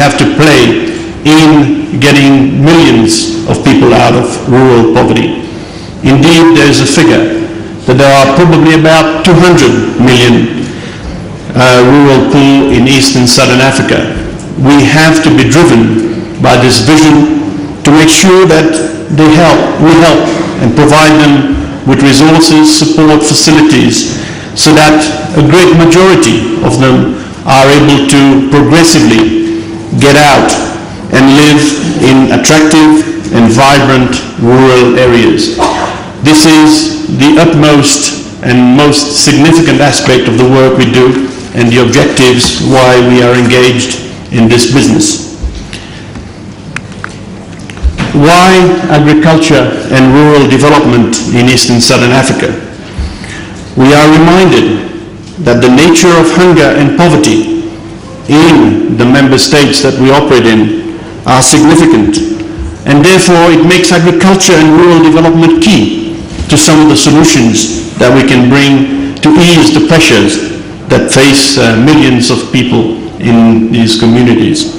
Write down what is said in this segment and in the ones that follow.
have to play in getting millions of people out of rural poverty. Indeed, there is a figure that there are probably about 200 million rural poor in East and Southern Africa. We have to be driven by this vision to make sure that we help and provide them with resources, support, facilities, so that a great majority of them are able to progressively get out and live in attractive and vibrant rural areas. This is the utmost and most significant aspect of the work we do and the objectives why we are engaged in this business. Why agriculture and rural development in East and Southern Africa? We are reminded that the nature of hunger and poverty in the member states that we operate in are significant, and therefore it makes agriculture and rural development key to some of the solutions that we can bring to ease the pressures that face millions of people in these communities.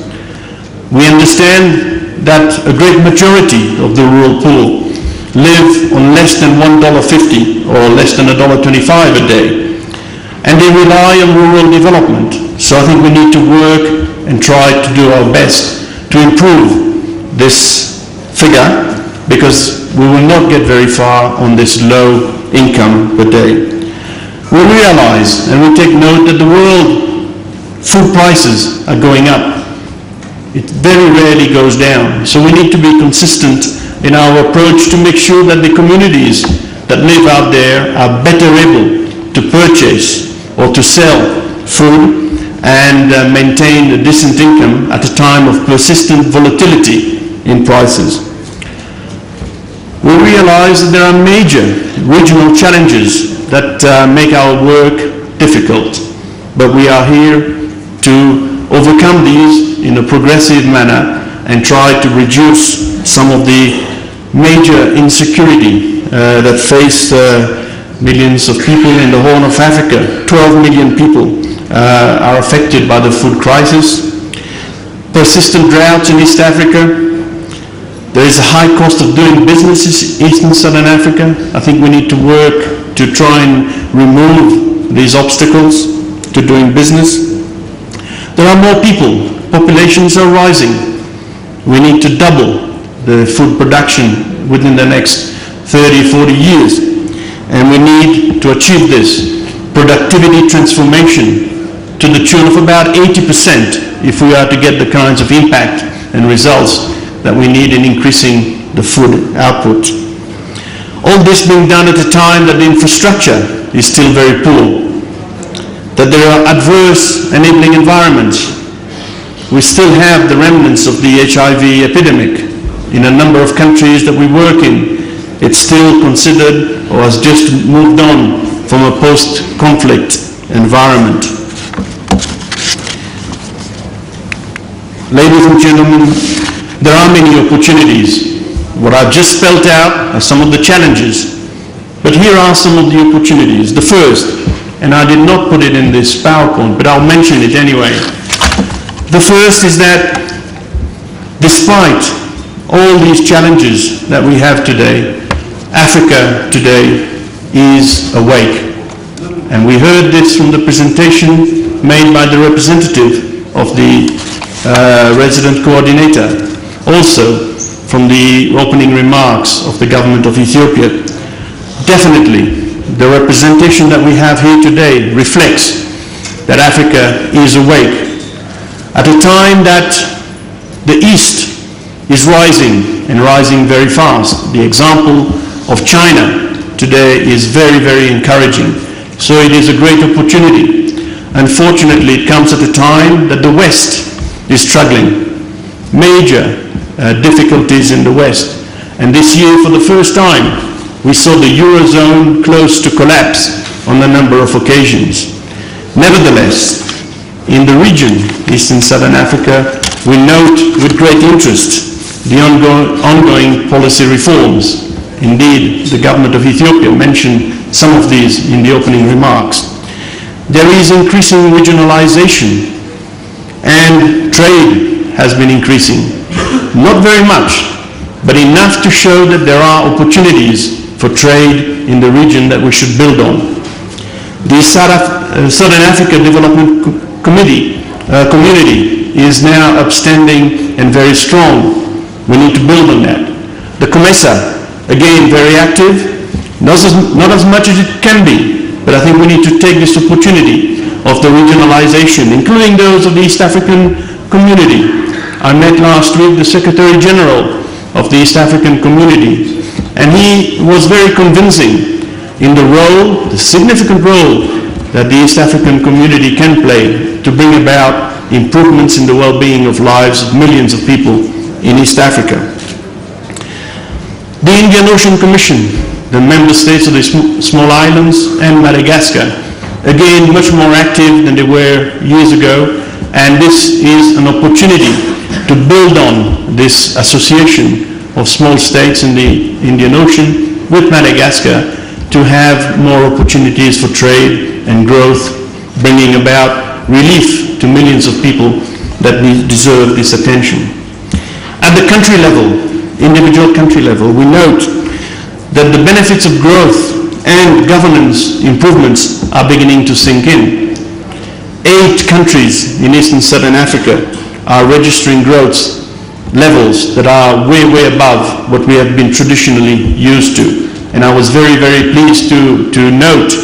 We understand that a great majority of the rural poor live on less than $1.50 or less than $1.25 a day, and they rely on rural development. So I think we need to work and try to do our best to improve this figure, because we will not get very far on this low income per day. We realize and we take note that the world food prices are going up. It very rarely goes down. So we need to be consistent in our approach to make sure that the communities that live out there are better able to purchase or to sell food and maintain a decent income at a time of persistent volatility in prices. We realize that there are major regional challenges that make our work difficult, but we are here to overcome these in a progressive manner and try to reduce some of the major insecurity that face millions of people in the Horn of Africa. 12 million people are affected by the food crisis. Persistent droughts in East Africa. There is a high cost of doing business in East and Southern Africa. I think we need to work to try and remove these obstacles to doing business. There are more people. Populations are rising. We need to double the food production within the next 30, 40 years. And we need to achieve this productivity transformation to the tune of about 80% if we are to get the kinds of impact and results that we need in increasing the food output. All this being done at a time that the infrastructure is still very poor, that there are adverse enabling environments. We still have the remnants of the HIV epidemic in a number of countries that we work in. It's still considered or has just moved on from a post-conflict environment. Ladies and gentlemen, there are many opportunities. What I've just spelled out are some of the challenges, but here are some of the opportunities. The first, and I did not put it in this PowerPoint, but I'll mention it anyway. The first is that despite all these challenges that we have today, Africa today is awake. And we heard this from the presentation made by the representative of the resident coordinator, also from the opening remarks of the government of Ethiopia. Definitely, the representation that we have here today reflects that Africa is awake. At a time that the East is rising and rising very fast. The example of China today is very, very encouraging. So it is a great opportunity. Unfortunately, it comes at a time that the West is struggling. Major difficulties in the West. And this year, for the first time, we saw the Eurozone close to collapse on a number of occasions. Nevertheless, in the region, East and Southern Africa, we note with great interest the ongoing policy reforms. Indeed, the government of Ethiopia mentioned some of these in the opening remarks. There is increasing regionalization, and trade has been increasing. Not very much, but enough to show that there are opportunities for trade in the region that we should build on. The Southern Africa Development Community is now upstanding and very strong. We need to build on that. The COMESA, again, very active, not as much as it can be, but I think we need to take this opportunity of the regionalization, including those of the East African Community. I met last week the Secretary General of the East African Community, and he was very convincing in the role, the significant role that the East African Community can play to bring about improvements in the well-being of lives of millions of people in East Africa. The Indian Ocean Commission, the member states of the small islands and Madagascar, again much more active than they were years ago, and this is an opportunity to build on this association of small states in the Indian Ocean with Madagascar to have more opportunities for trade and growth, bringing about relief to millions of people that deserve this attention. At the country level, individual country level, we note that the benefits of growth and governance improvements are beginning to sink in. 8 countries in East and Southern Africa are registering growth levels that are way, way above what we have been traditionally used to. And I was very, very pleased to note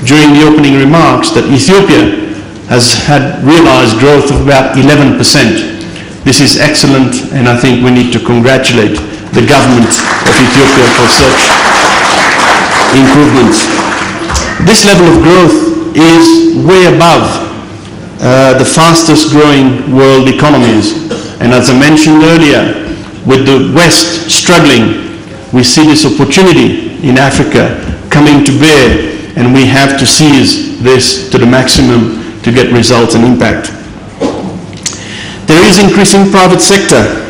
during the opening remarks that Ethiopia has had realized growth of about 11%. This is excellent, and I think we need to congratulate the government of Ethiopia for such improvements. This level of growth is way above the fastest growing world economies. And as I mentioned earlier, with the West struggling, we see this opportunity in Africa coming to bear, and we have to seize this to the maximum to get results and impact. There is increasing private sector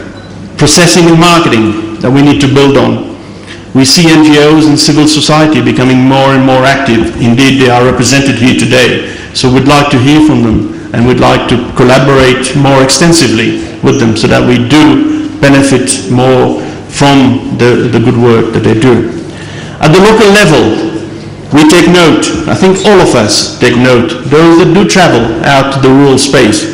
processing and marketing that we need to build on. We see NGOs and civil society becoming more and more active. Indeed, they are represented here today. So we'd like to hear from them, and we'd like to collaborate more extensively with them so that we do benefit more from the good work that they do. At the local level, we take note, I think all of us take note, those that do travel out to the rural space,